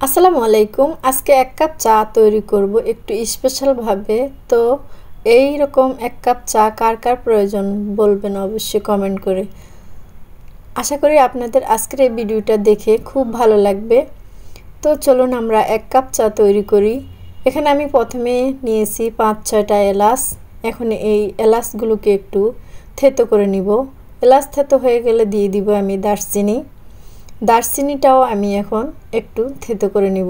আসসালামু আলাইকুম। আজকে এক কাপ চা তৈরি করব একটু স্পেশাল ভাবে। তো এই রকম এক কাপ চা কার কার প্রয়োজন বলবেন অবশ্যই কমেন্ট করে। আশা করি আপনাদের আজকের এই ভিডিওটা দেখে খুব ভালো লাগবে। তো চলুন আমরা এক কাপ চা তৈরি করি। এখানে আমি প্রথমে নিয়েছি 5-6টা এলাচ। এখন এই এলাচগুলোকে একটু থেতো করে নিব। এলাচ থেতো হয়ে গেলে দিয়ে দিব আমি দারচিনিটাও আমি এখন একটু থেতো করে নিব।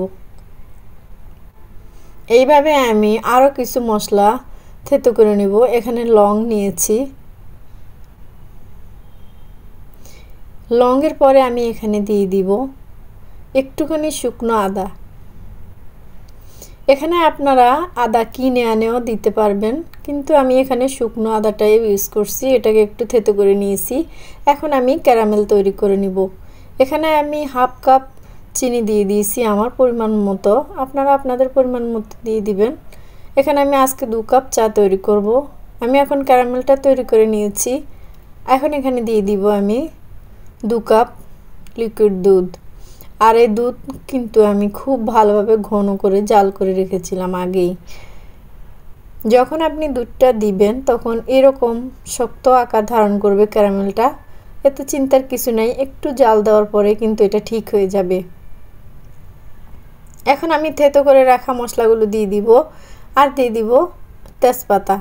এইভাবে আমি আরও কিছু মশলা থেতো করে নিব। এখানে লং নিয়েছি। লংয়ের পরে আমি এখানে দিয়ে দিব একটুখানি শুকনো আদা। এখানে আপনারা আদা কিনে আনেও দিতে পারবেন, কিন্তু আমি এখানে শুকনো আদাটাই ইউজ করছি। এটাকে একটু থেতো করে নিয়েছি। এখন আমি ক্যারামেল তৈরি করে নিব। এখানে আমি হাফ কাপ চিনি দিয়ে দিয়েছি আমার পরিমাণ মতো, আপনারা আপনাদের পরিমাণ মতো দিয়ে দিবেন। এখানে আমি আজকে 2 কাপ চা তৈরি করব। আমি এখন ক্যারামেলটা তৈরি করে নিয়েছি। এখন এখানে দিয়ে দিব আমি 2 কাপ লিকুইড দুধ। আর এই দুধ কিন্তু আমি খুব ভালোভাবে ঘন করে জাল করে রেখেছিলাম আগেই। যখন আপনি দুধটা দিবেন তখন এরকম শক্ত আকার ধারণ করবে ক্যারামেলটা। এত চিন্তার কিছু নাই, একটু জাল দেওয়ার পরে কিন্তু এটা ঠিক হয়ে যাবে। এখন আমি থেতো করে রাখা মশলাগুলো দিয়ে দিব, আর দিয়ে দিব তেজপাতা।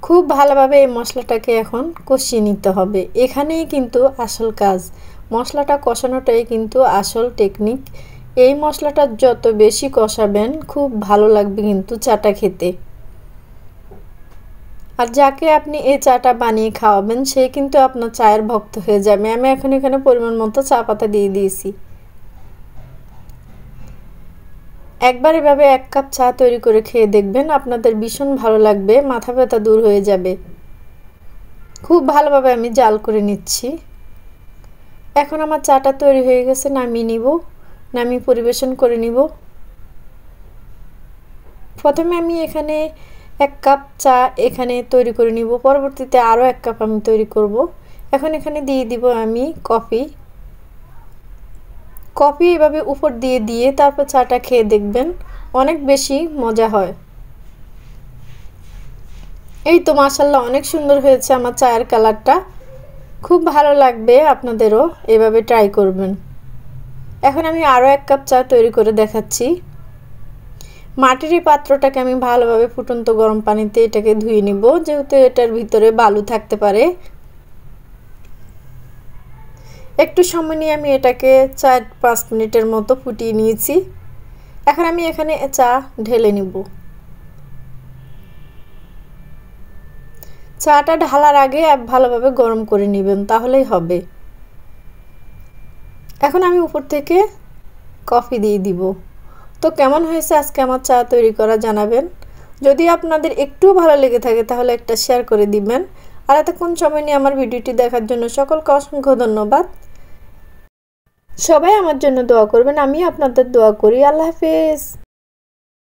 খুব ভালোভাবে এই মশলাটাকে এখন কষিয়ে নিতে হবে। এখানেই কিন্তু আসল কাজ, মশলাটা কষানোটাই কিন্তু আসল টেকনিক। এই মশলাটা যত বেশি কষাবেন খুব ভালো লাগবে কিন্তু চাটা খেতে। আর যাকে আপনি এই চাটা বানিয়ে খাওয়াবেন সে কিন্তু আপনার চায়ের ভক্ত হয়ে যাবে। আমি এখন এখানে পরিমাণ মতো চা পাতা দিয়ে দিয়েছি। একবার এভাবে 1 কাপ চা তৈরি করে খেয়ে দেখবেন, আপনাদের ভীষণ ভালো লাগবে, মাথা ব্যথা দূর হয়ে যাবে। খুব ভালোভাবে আমি জাল করে নিচ্ছি। এখন আমার চাটা তৈরি হয়ে গেছে, নামিয়ে নিব। নামিয়ে পরিবেশন করে নিব। প্রথমে আমি এখানে 1 কাপ চা এখানে তৈরি করে নিব, পরবর্তীতে আরও 1 কাপ আমি তৈরি করব। এখন এখানে দিয়ে দিব আমি কফি এভাবে উপর দিয়ে তারপর চাটা খেয়ে দেখবেন, অনেক বেশি মজা হয়। এই তো মাশাআল্লাহ অনেক সুন্দর হয়েছে আমার চায়ের কালারটা। খুব ভালো লাগবে, আপনাদেরও এভাবে ট্রাই করবেন। এখন আমি আরও 1 কাপ চা তৈরি করে দেখাচ্ছি। মাটির এই পাত্রটাকে আমি ভালোভাবে ফুটন্ত গরম পানিতে এটাকে ধুয়ে নিব, যেহেতু এটার ভিতরে বালু থাকতে পারে। একটু সময় নিয়ে আমি এটাকে 4-5 মিনিটের মতো ফুটিয়ে নিয়েছি। এখন আমি এখানে চা ঢেলে নিব। চাটা ঢালার আগে ভালোভাবে গরম করে নেবেন, তাহলেই হবে। এখন আমি উপর থেকে কফি দিয়ে দিব। তো কেমন হয়েছে আজকে আমার চা তৈরি করা জানাবেন। যদি আপনাদের একটু ভালো লেগে থাকে তাহলে একটা শেয়ার করে দিবেন। আর এতক্ষণ সময় নিয়ে আমার ভিডিওটি দেখার জন্য সকলকে অসংখ্য ধন্যবাদ। সবাই আমার জন্য দোয়া করবেন, আমি আপনাদের দোয়া করি। আল্লাহ হাফেজ।